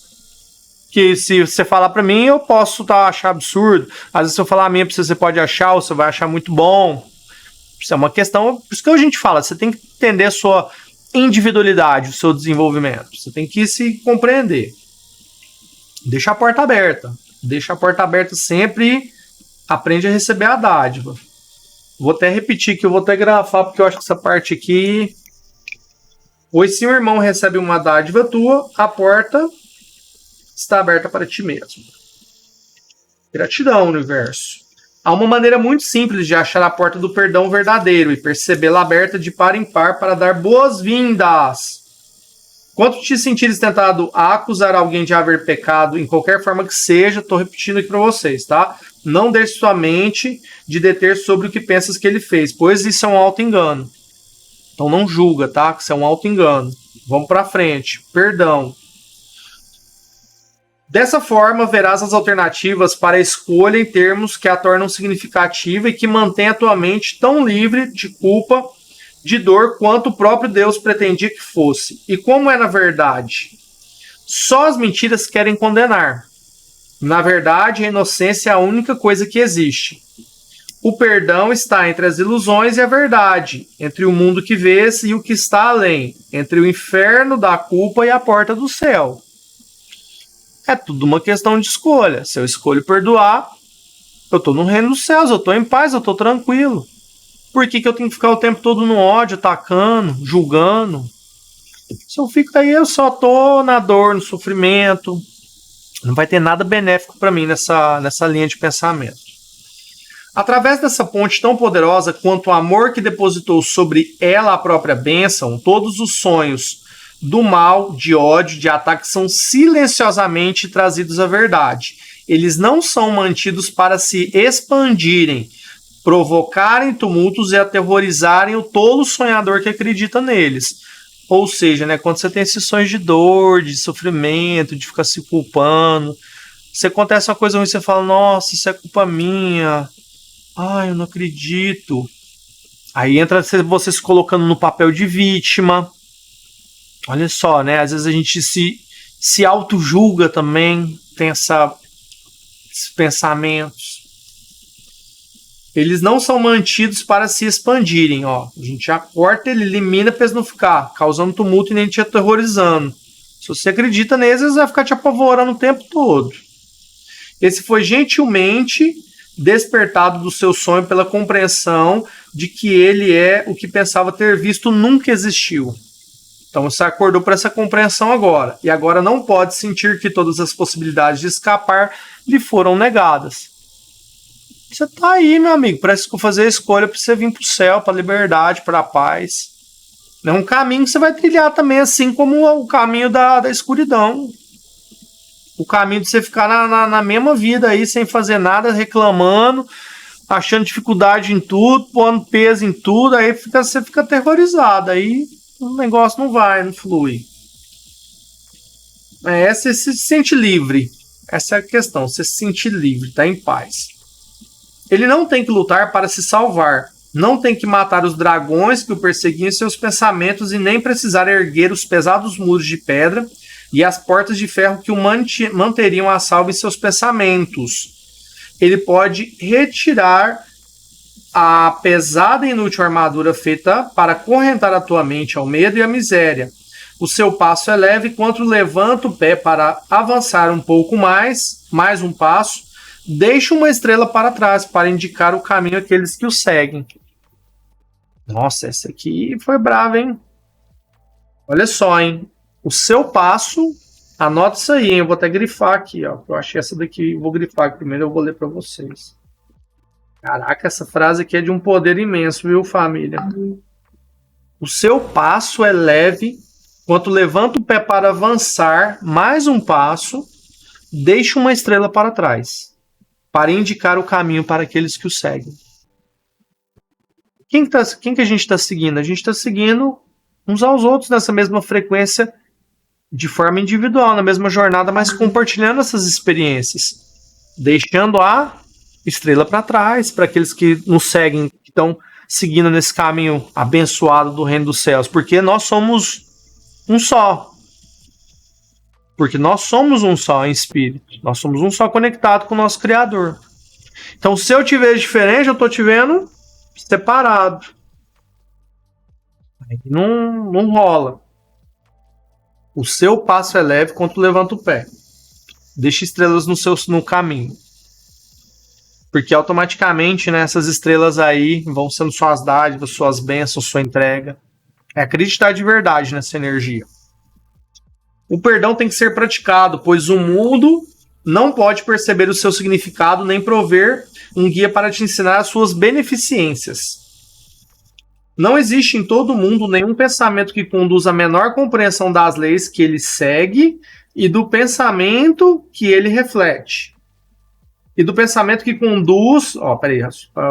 que se você falar pra mim, eu posso achar absurdo. Às vezes se eu falar a minha pra você, você pode achar, ou você vai achar muito bom. Isso é uma questão, por isso que a gente fala, você tem que entender a sua individualidade, o seu desenvolvimento. Você tem que se compreender. Deixa a porta aberta. Deixa a porta aberta sempre e aprende a receber a dádiva. Vou até repetir que eu vou até grafar, porque eu acho que essa parte aqui... Pois se um irmão recebe uma dádiva tua, a porta está aberta para ti mesmo. Gratidão, universo. Há uma maneira muito simples de achar a porta do perdão verdadeiro e percebê-la aberta de par em par para dar boas-vindas. Quando te sentires tentado a acusar alguém de haver pecado em qualquer forma que seja, estou repetindo aqui para vocês, tá? Não deixe sua mente de deter sobre o que pensas que ele fez, pois isso é um auto-engano. Então não julga, tá? Que isso é um auto-engano. Vamos para frente. Perdão. Dessa forma, verás as alternativas para a escolha em termos que a tornam significativa e que mantém a tua mente tão livre de culpa, de dor, quanto o próprio Deus pretendia que fosse. E como é na verdade? Só as mentiras querem condenar. Na verdade, a inocência é a única coisa que existe. O perdão está entre as ilusões e a verdade, entre o mundo que vês e o que está além, entre o inferno da culpa e a porta do céu. É tudo uma questão de escolha. Se eu escolho perdoar, eu estou no reino dos céus, eu estou em paz, eu estou tranquilo. Por que eu tenho que ficar o tempo todo no ódio, atacando, julgando? Se eu fico aí, eu só estou na dor, no sofrimento. Não vai ter nada benéfico para mim nessa linha de pensamento. Através dessa ponte tão poderosa quanto o amor que depositou sobre ela a própria bênção, todos os sonhos do mal, de ódio, de ataque são silenciosamente trazidos à verdade. Eles não são mantidos para se expandirem, provocarem tumultos e aterrorizarem o tolo sonhador que acredita neles. Ou seja, né, quando você tem esses sonhos de dor, de sofrimento, de ficar se culpando, se acontece uma coisa ruim, você fala, nossa, isso é culpa minha. Ai, eu não acredito. Aí entra você se colocando no papel de vítima. Olha só, né? Às vezes a gente se auto-julga também, tem esses pensamentos. Eles não são mantidos para se expandirem, ó. A gente já corta, ele elimina para eles não ficar causando tumulto e nem te aterrorizando. Se você acredita neles, eles vão ficar te apavorando o tempo todo. Esse foi gentilmente despertado do seu sonho pela compreensão de que ele é o que pensava ter visto nunca existiu. Então você acordou para essa compreensão agora. E agora não pode sentir que todas as possibilidades de escapar lhe foram negadas. Você tá aí, meu amigo, para fazer a escolha para você vir para o céu, para a liberdade, para a paz. É um caminho que você vai trilhar também, assim como o caminho da escuridão. O caminho de você ficar na mesma vida aí, sem fazer nada, reclamando, achando dificuldade em tudo, pondo peso em tudo, aí você fica aterrorizado, aí o negócio não flui. Você se sente livre. Essa é a questão, você se sentir livre, tá em paz. Ele não tem que lutar para se salvar. Não tem que matar os dragões que o perseguiam em seus pensamentos e nem precisar erguer os pesados muros de pedra e as portas de ferro que o manteriam a salvo em seus pensamentos. Ele pode retirar a pesada e inútil armadura feita para correntar a tua mente ao medo e à miséria. O seu passo é leve enquanto levanta o pé para avançar um pouco mais um passo, deixa uma estrela para trás para indicar o caminho àqueles que o seguem. Nossa, essa aqui foi brava, hein? Olha só, hein? O seu passo, anota isso aí, hein? Eu vou até grifar aqui, ó. Eu achei essa daqui, vou grifar aqui primeiro, eu vou ler para vocês. Caraca, essa frase aqui é de um poder imenso, viu, família? O seu passo é leve, enquanto levanta o pé para avançar mais um passo, deixa uma estrela para trás, para indicar o caminho para aqueles que o seguem. Quem que a gente está seguindo? A gente está seguindo uns aos outros nessa mesma frequência, de forma individual, na mesma jornada, mas compartilhando essas experiências, deixando a estrela para trás, para aqueles que nos seguem, que estão seguindo nesse caminho abençoado do reino dos céus, porque nós somos um só. Porque nós somos um só em espírito, nós somos um só conectado com o nosso Criador. Então, se eu te vejo diferente, eu estou te vendo separado. Aí não rola. O seu passo é leve quando tu levanta o pé. Deixa estrelas no caminho. Porque automaticamente, né, essas estrelas aí vão sendo suas dádivas, suas bênçãos, sua entrega. É acreditar de verdade nessa energia. O perdão tem que ser praticado, pois o mundo não pode perceber o seu significado nem prover um guia para te ensinar as suas beneficências. Não existe em todo o mundo nenhum pensamento que conduz à menor compreensão das leis que ele segue e do pensamento que ele reflete. E do pensamento que conduz... peraí,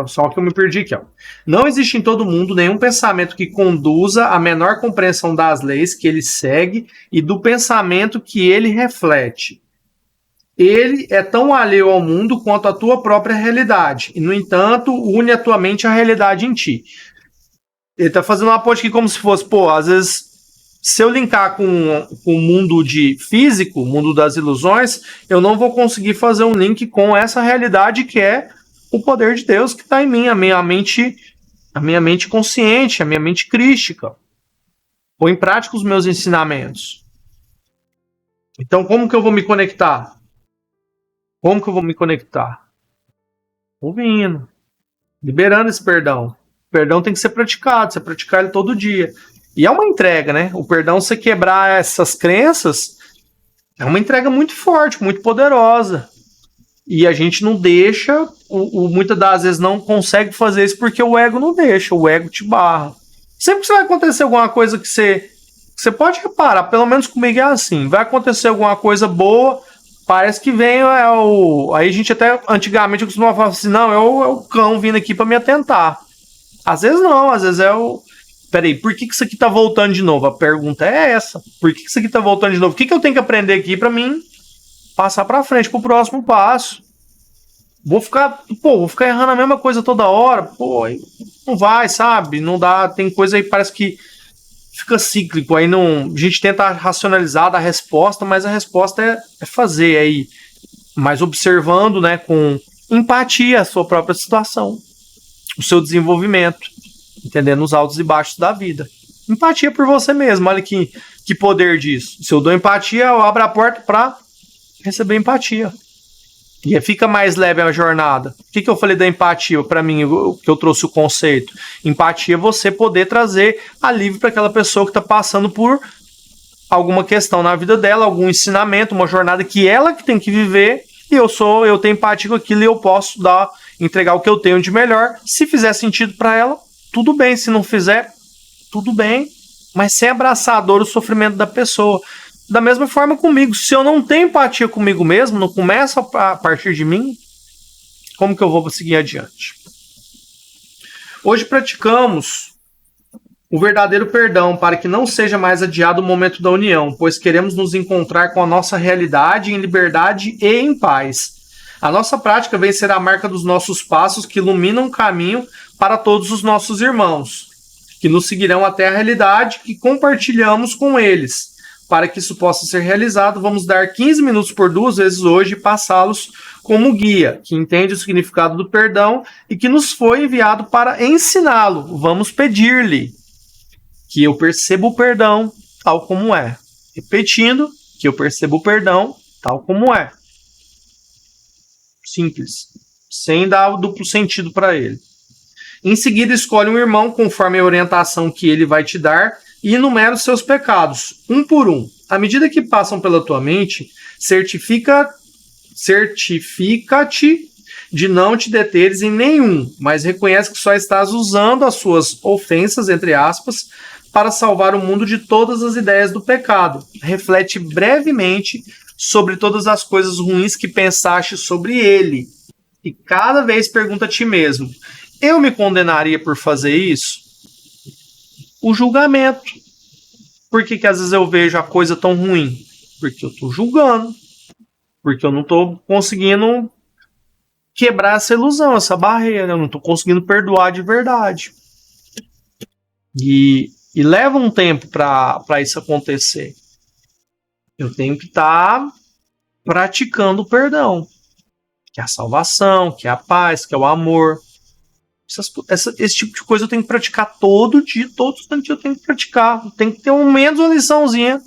só que eu me perdi aqui. Não existe em todo o mundo nenhum pensamento que conduza à menor compreensão das leis que ele segue e do pensamento que ele reflete. Ele é tão alheio ao mundo quanto a tua própria realidade, e, no entanto, une a tua mente à realidade em ti. Ele está fazendo uma ponte aqui como se fosse, às vezes, se eu linkar com o mundo físico, o mundo das ilusões, eu não vou conseguir fazer um link com essa realidade que é o poder de Deus que está em mim, a minha mente consciente, a minha mente crística. Pôr em prática os meus ensinamentos. Então, como que eu vou me conectar? Como que eu vou me conectar? Ouvindo. Liberando esse perdão. O perdão tem que ser praticado, você praticar ele todo dia. E é uma entrega, né? O perdão, você quebrar essas crenças, é uma entrega muito forte, muito poderosa. E a gente não deixa, muitas das vezes não consegue fazer isso porque o ego não deixa, o ego te barra. Sempre que vai acontecer alguma coisa que você pode reparar, pelo menos comigo é assim, vai acontecer alguma coisa boa, parece que vem aí a gente até antigamente costumava falar assim, não, é o cão vindo aqui para me atentar. Às vezes não, às vezes é o... Peraí, por que isso aqui tá voltando de novo? A pergunta é essa. Por que isso aqui tá voltando de novo? O que eu tenho que aprender aqui para mim passar para frente, pro próximo passo? Vou ficar errando a mesma coisa toda hora? Não vai, sabe? Não dá, tem coisa aí que parece que fica cíclico. Aí não, a gente tenta racionalizar da resposta, mas a resposta é fazer aí, mas observando, né, com empatia a sua própria situação, o seu desenvolvimento, entendendo os altos e baixos da vida. Empatia por você mesmo, olha que poder disso. Se eu dou empatia, eu abro a porta para receber empatia. E fica mais leve a jornada. O que eu falei da empatia? Para mim, que eu trouxe o conceito. Empatia é você poder trazer alívio para aquela pessoa que está passando por alguma questão na vida dela, algum ensinamento, uma jornada que ela que tem que viver, e eu tenho empatia com aquilo e eu posso entregar o que eu tenho de melhor. Se fizer sentido para ela, tudo bem. Se não fizer, tudo bem. Mas sem abraçar a dor, o sofrimento da pessoa. Da mesma forma comigo. Se eu não tenho empatia comigo mesmo, não começa a partir de mim, como que eu vou seguir adiante? Hoje praticamos o verdadeiro perdão para que não seja mais adiado o momento da união, pois queremos nos encontrar com a nossa realidade em liberdade e em paz. A nossa prática vencerá a marca dos nossos passos que iluminam o caminho para todos os nossos irmãos, que nos seguirão até a realidade que compartilhamos com eles. Para que isso possa ser realizado, vamos dar 15 minutos por 2 vezes hoje e passá-los como guia, que entende o significado do perdão e que nos foi enviado para ensiná-lo. Vamos pedir-lhe que eu perceba o perdão tal como é. Repetindo, que eu perceba o perdão tal como é. Simples. Sem dar o duplo sentido para ele. Em seguida, escolhe um irmão conforme a orientação que ele vai te dar e enumera os seus pecados, um por um. À medida que passam pela tua mente, certifica-te de não te deteres em nenhum, mas reconhece que só estás usando as suas ofensas, entre aspas, para salvar o mundo de todas as ideias do pecado. Reflete brevemente sobre todas as coisas ruins que pensaste sobre ele. E cada vez pergunta a ti mesmo: eu me condenaria por fazer isso? O julgamento. Por que às vezes eu vejo a coisa tão ruim? Porque eu estou julgando. Porque eu não estou conseguindo quebrar essa ilusão, essa barreira. Eu não estou conseguindo perdoar de verdade. E leva um tempo para isso acontecer. Eu tenho que estar praticando o perdão. Que é a salvação, que é a paz, que é o amor. Esse tipo de coisa eu tenho que praticar todo dia, todo instante eu tenho que praticar. Tem que ter um menos uma liçãozinha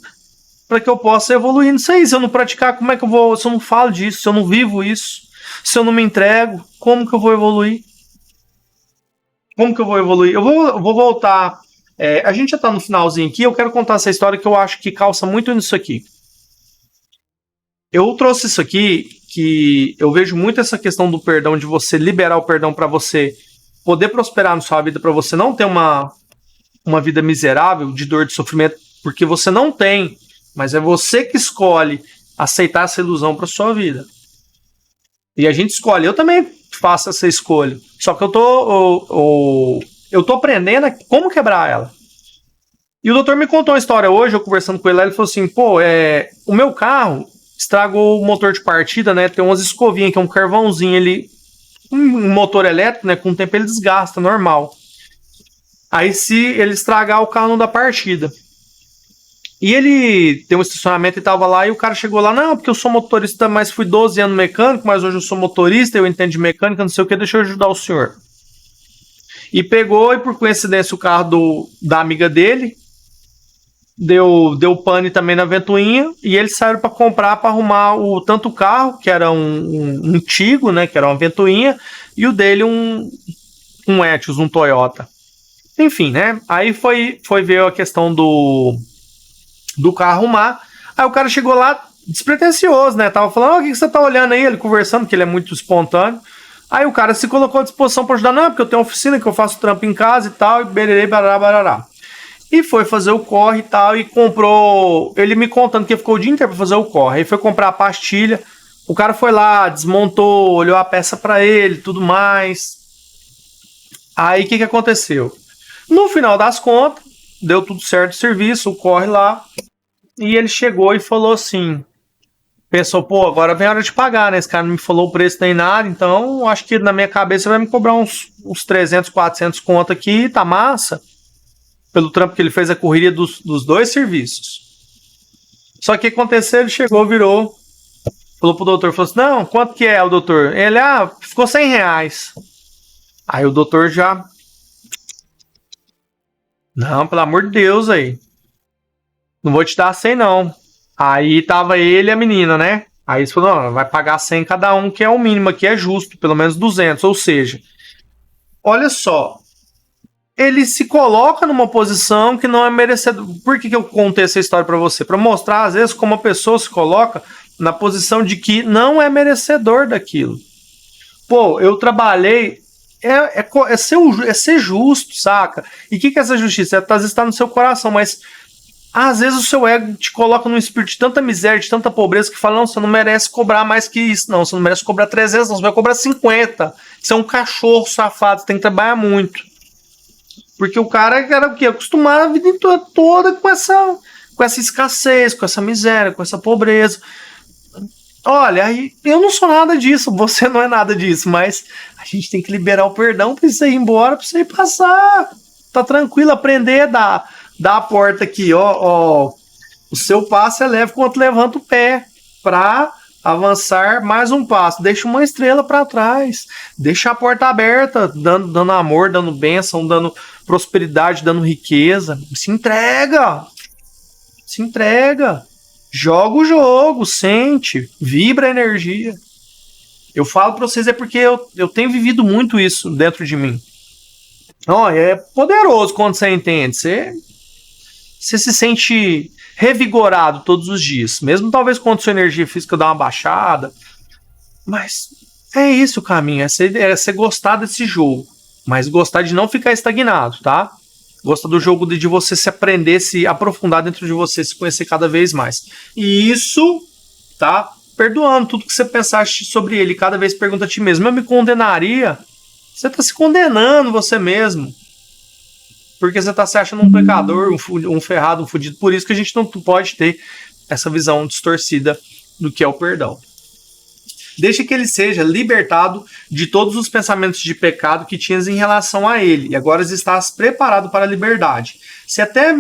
para que eu possa evoluir nisso aí. Se eu não praticar, como é que eu vou? Se eu não falo disso, se eu não vivo isso, se eu não me entrego, como que eu vou evoluir? Como que eu vou evoluir? Eu vou voltar. A gente já está no finalzinho aqui. Eu quero contar essa história que eu acho que calça muito nisso aqui. Eu trouxe isso aqui, que eu vejo muito essa questão do perdão, de você liberar o perdão para você poder prosperar na sua vida, para você não ter uma vida miserável, de dor, de sofrimento, porque você não tem, mas é você que escolhe aceitar essa ilusão para sua vida. E a gente escolhe, eu também faço essa escolha, só que eu tô aprendendo como quebrar ela. E o doutor me contou uma história hoje, eu conversando com ele, ele falou assim, o meu carro estragou o motor de partida, né, tem umas escovinhas, que é um carvãozinho, um motor elétrico, né, com o tempo ele desgasta, normal. Aí se ele estragar, o carro não dá partida. E ele tem um estacionamento e tava lá, e o cara chegou lá, não, porque eu sou motorista, mas fui 12 anos mecânico, mas hoje eu sou motorista, eu entendo de mecânica, não sei o que, deixa eu ajudar o senhor. E pegou, e por coincidência o carro da amiga dele deu pane também na ventoinha, e eles saíram para comprar, para arrumar tanto o carro, que era um Tigo, né, que era uma ventoinha, e o dele um Etios, um Toyota. Enfim, né, aí foi ver a questão do carro arrumar. Aí o cara chegou lá despretensioso, né, tava falando, o que você tá olhando aí, ele conversando, que ele é muito espontâneo. Aí o cara se colocou à disposição para ajudar, não, porque eu tenho uma oficina que eu faço trampo em casa e tal, e bererê, barará, barará. E foi fazer o corre e tal, e comprou, ele me contando que ficou o dia inteiro pra fazer o corre, aí foi comprar a pastilha, o cara foi lá, desmontou, olhou a peça pra ele, tudo mais. Aí o que aconteceu? No final das contas, deu tudo certo o serviço, o corre lá, e ele chegou e falou assim, pensou, agora vem a hora de pagar, né, esse cara não me falou o preço nem nada, então acho que na minha cabeça vai me cobrar uns 300, 400 conto aqui, tá massa, pelo trampo que ele fez, a correria dos dois serviços. Só que aconteceu, ele chegou, virou, falou pro doutor, falou assim, não, quanto que é o doutor? Ele, ficou R$100. Aí o doutor já, não, pelo amor de Deus aí, não vou te dar 100 não. Aí tava ele e a menina, né? Aí você falou, não, vai pagar 100 cada um, que é o mínimo aqui, é justo, pelo menos 200. Ou seja, olha só, ele se coloca numa posição que não é merecedor. Por que eu contei essa história para você? Para mostrar, às vezes, como a pessoa se coloca na posição de que não é merecedor daquilo. Pô, eu trabalhei. É ser justo, saca? E o que é essa justiça? Às vezes está no seu coração, mas às vezes o seu ego te coloca num espírito de tanta miséria, de tanta pobreza, que fala, não, você não merece cobrar mais que isso, não, você não merece cobrar 300, não, você vai cobrar 50. Você é um cachorro safado, você tem que trabalhar muito. Porque o cara era o quê? Acostumado a vida toda com essa escassez, com essa miséria, com essa pobreza. Olha, eu não sou nada disso, você não é nada disso, mas a gente tem que liberar o perdão pra você ir embora, pra você ir passar. Tá tranquilo, aprender a dar a porta aqui, ó. O seu passo é leve quanto levanta o pé pra avançar mais um passo. Deixa uma estrela para trás. Deixa a porta aberta, dando amor, dando bênção, dando prosperidade, dando riqueza. Se entrega. Se entrega. Joga o jogo, sente, vibra a energia. Eu falo para vocês porque eu tenho vivido muito isso dentro de mim. É poderoso quando você entende. Você se sente revigorado todos os dias. Mesmo talvez quando sua energia física dá uma baixada. Mas é isso o caminho. É você gostar desse jogo. Mas gostar de não ficar estagnado, tá? Gosta do jogo de você se aprender, se aprofundar dentro de você, se conhecer cada vez mais. E isso, tá? Perdoando tudo que você pensaste sobre ele. Cada vez pergunta a ti mesmo, eu me condenaria? Você tá se condenando você mesmo. Porque você tá se achando um pecador, um ferrado, um fudido. Por isso que a gente não pode ter essa visão distorcida do que é o perdão. Deixa que ele seja libertado de todos os pensamentos de pecado que tinhas em relação a ele, e agora estás preparado para a liberdade. Se até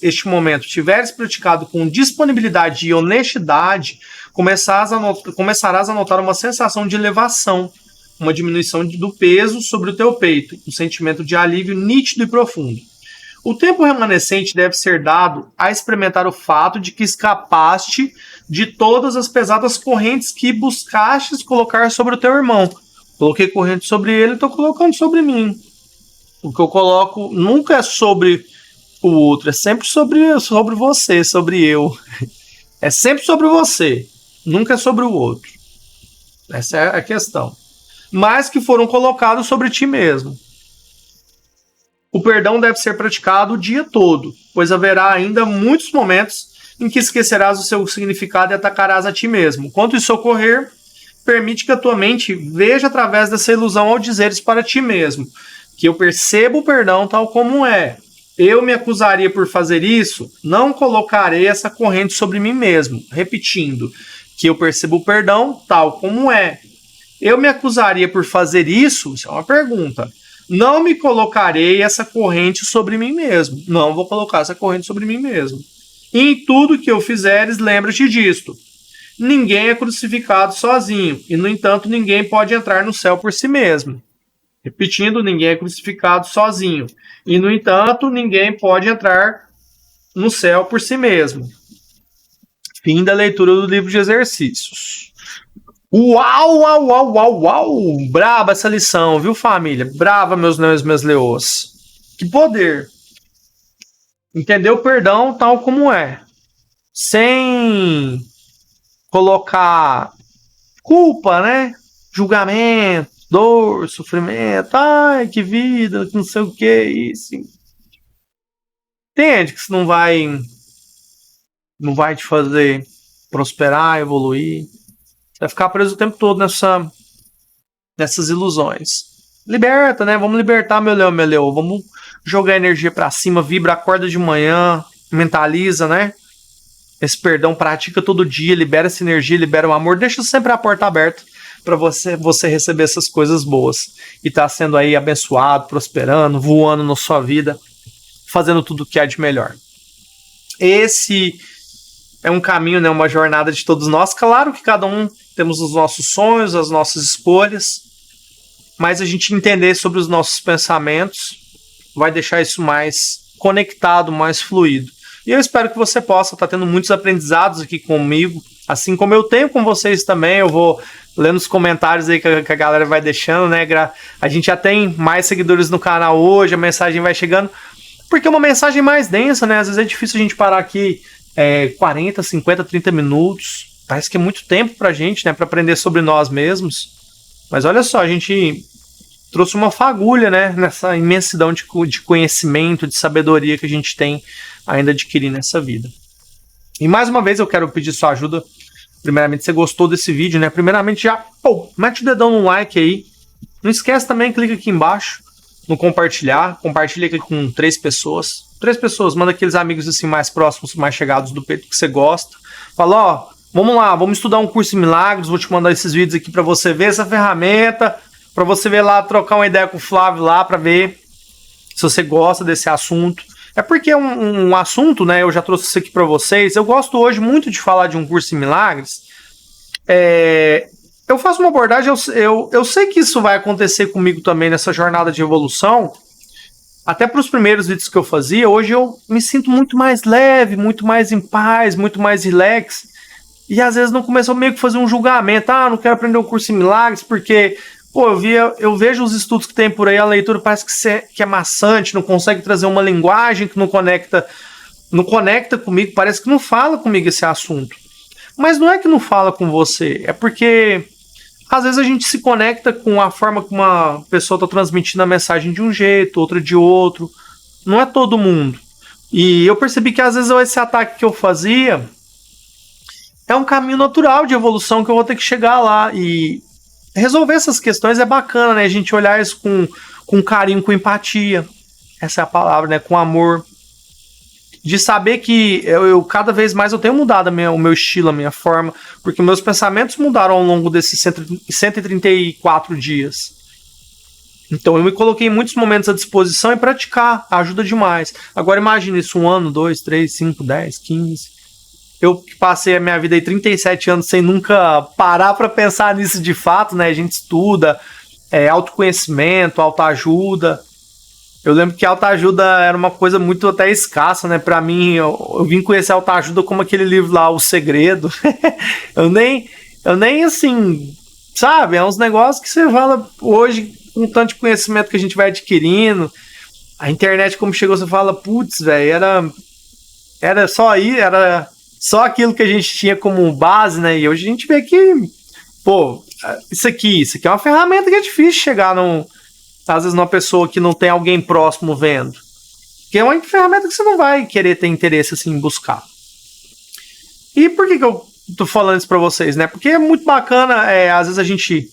este momento tiveres praticado com disponibilidade e honestidade, começarás a notar uma sensação de elevação, uma diminuição do peso sobre o teu peito, um sentimento de alívio nítido e profundo. O tempo remanescente deve ser dado a experimentar o fato de que escapaste de todas as pesadas correntes que buscastes colocar sobre o teu irmão. Coloquei corrente sobre ele, estou colocando sobre mim. O que eu coloco nunca é sobre o outro, é sempre sobre você, sobre eu. É sempre sobre você, nunca é sobre o outro. Essa é a questão. Mas que foram colocados sobre ti mesmo. O perdão deve ser praticado o dia todo, pois haverá ainda muitos momentos em que esquecerás o seu significado e atacarás a ti mesmo. Quando isso ocorrer, permite que a tua mente veja através dessa ilusão ao dizeres para ti mesmo que eu percebo o perdão tal como é. Eu me acusaria por fazer isso, não colocarei essa corrente sobre mim mesmo. Repetindo, que eu percebo o perdão tal como é. Eu me acusaria por fazer isso? Isso é uma pergunta. Não me colocarei essa corrente sobre mim mesmo. Não vou colocar essa corrente sobre mim mesmo. E em tudo que eu fizeres, lembra-te disto. Ninguém é crucificado sozinho, e no entanto ninguém pode entrar no céu por si mesmo. Repetindo, ninguém é crucificado sozinho, e no entanto ninguém pode entrar no céu por si mesmo. Fim da leitura do livro de exercícios. Uau, uau, uau, uau, uau! Braba essa lição, viu, família? Brava, meus leões, meus leôs. Que poder! Entender o perdão tal como é. Sem colocar culpa, né? Julgamento, dor, sofrimento. Ai, que vida, que não sei o que, isso. Entende que isso não vai te fazer prosperar, evoluir. Você vai ficar preso o tempo todo nessas ilusões. Liberta, né? Vamos libertar, meu leão. Vamos jogar energia pra cima, vibra, acorda de manhã, mentaliza, né? Esse perdão, pratica todo dia, libera essa energia, libera o amor. Deixa sempre a porta aberta para você receber essas coisas boas. E tá sendo aí abençoado, prosperando, voando na sua vida, fazendo tudo o que há de melhor. Esse é um caminho, né? Uma jornada de todos nós. Claro que cada um temos os nossos sonhos, as nossas escolhas, mas a gente entender sobre os nossos pensamentos vai deixar isso mais conectado, mais fluido. E eu espero que você possa estar tendo muitos aprendizados aqui comigo, Assim como eu tenho com vocês também, eu vou lendo os comentários aí que a galera vai deixando, né? A gente já tem mais seguidores no canal hoje, a mensagem vai chegando, porque é uma mensagem mais densa, né? Às vezes é difícil a gente parar aqui 40, 50, 30 minutos. Parece que é muito tempo pra gente, né? Pra aprender sobre nós mesmos. Mas olha só, a gente trouxe uma fagulha, né? Nessa imensidão de conhecimento, de sabedoria que a gente tem ainda adquirir nessa vida. E mais uma vez eu quero pedir sua ajuda. Primeiramente, se você gostou desse vídeo, né? Primeiramente, já mete o dedão no like aí. Não esquece também, clica aqui embaixo no compartilhar. Compartilha aqui com 3 pessoas. 3 pessoas, manda aqueles amigos assim mais próximos, mais chegados do peito que você gosta. Fala, ó, vamos lá, vamos estudar um curso em milagres. Vou te mandar esses vídeos aqui para você ver essa ferramenta. Para você ver lá, trocar uma ideia com o Flávio lá, para ver se você gosta desse assunto. É porque é um assunto, né? Eu já trouxe isso aqui para vocês. Eu gosto hoje muito de falar de um curso em milagres. Eu faço uma abordagem, eu sei que isso vai acontecer comigo também nessa jornada de evolução. Até para os primeiros vídeos que eu fazia, hoje eu me sinto muito mais leve, muito mais em paz, muito mais relax. E às vezes não começou meio que fazer um julgamento. Ah, não quero aprender um curso em milagres porque... Pô, eu vejo os estudos que tem por aí, a leitura parece que é maçante, não consegue trazer uma linguagem que não conecta comigo, parece que não fala comigo esse assunto. Mas não é que não fala com você, é porque às vezes a gente se conecta com a forma que uma pessoa está transmitindo a mensagem de um jeito, outra de outro. Não é todo mundo. E eu percebi que às vezes esse ataque que eu fazia é um caminho natural de evolução que eu vou ter que chegar lá e... resolver essas questões é bacana, né? A gente olhar isso com carinho, com empatia. Essa é a palavra, né? Com amor. De saber que eu cada vez mais eu tenho mudado o meu estilo, a minha forma, porque meus pensamentos mudaram ao longo desses 134 dias. Então eu me coloquei em muitos momentos à disposição e praticar. Ajuda demais. Agora imagine isso 1 ano, 2, 3, 5, 10, 15... Eu passei a minha vida aí 37 anos sem nunca parar para pensar nisso de fato, né? A gente estuda autoconhecimento, autoajuda. Eu lembro que autoajuda era uma coisa muito até escassa, né? Para mim, eu vim conhecer autoajuda como aquele livro lá, O Segredo. eu nem assim, sabe? É uns negócios que você fala hoje com um tanto de conhecimento que a gente vai adquirindo. A internet, como chegou, você fala, putz, velho, era só aí, era... só aquilo que a gente tinha como base, né? E hoje a gente vê que, pô, isso aqui é uma ferramenta que é difícil chegar às vezes numa pessoa que não tem alguém próximo vendo. Que é uma ferramenta que você não vai querer ter interesse assim em buscar. E por que eu tô falando isso pra vocês, né? Porque é muito bacana, às vezes a gente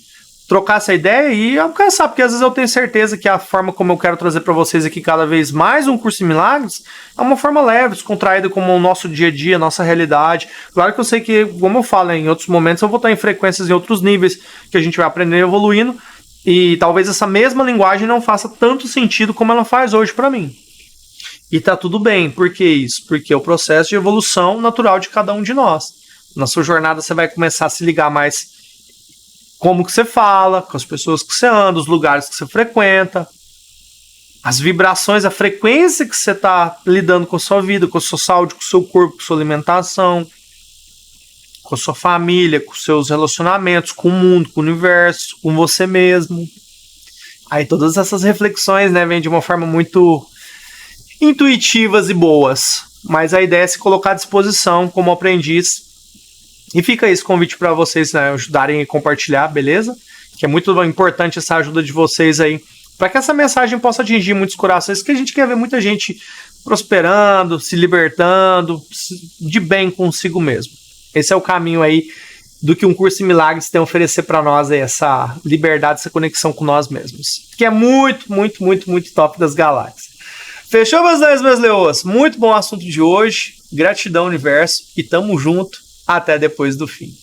trocar essa ideia e alcançar, porque às vezes eu tenho certeza que a forma como eu quero trazer para vocês aqui cada vez mais um curso em milagres é uma forma leve, descontraída como o nosso dia a dia, nossa realidade. Claro que eu sei que, como eu falo, em outros momentos eu vou estar em frequências em outros níveis que a gente vai aprender evoluindo e talvez essa mesma linguagem não faça tanto sentido como ela faz hoje para mim. E tá tudo bem, por que isso? Porque é o processo de evolução natural de cada um de nós. Na sua jornada você vai começar a se ligar mais como que você fala, com as pessoas que você anda, os lugares que você frequenta, as vibrações, a frequência que você está lidando com a sua vida, com a sua saúde, com o seu corpo, com a sua alimentação, com a sua família, com os seus relacionamentos, com o mundo, com o universo, com você mesmo. Aí todas essas reflexões, né, vêm de uma forma muito intuitivas e boas, mas a ideia é se colocar à disposição como aprendiz. E fica esse convite para vocês, né, ajudarem a compartilhar, beleza? Que é muito importante essa ajuda de vocês aí, para que essa mensagem possa atingir muitos corações, que a gente quer ver muita gente prosperando, se libertando, de bem consigo mesmo. Esse é o caminho aí do que um curso em milagres tem a oferecer para nós, aí, essa liberdade, essa conexão com nós mesmos. Que é muito, muito, muito, muito top das galáxias. Fechou, meus leões, meus leoas? Muito bom assunto de hoje. Gratidão, universo. E tamo junto. Até depois do fim.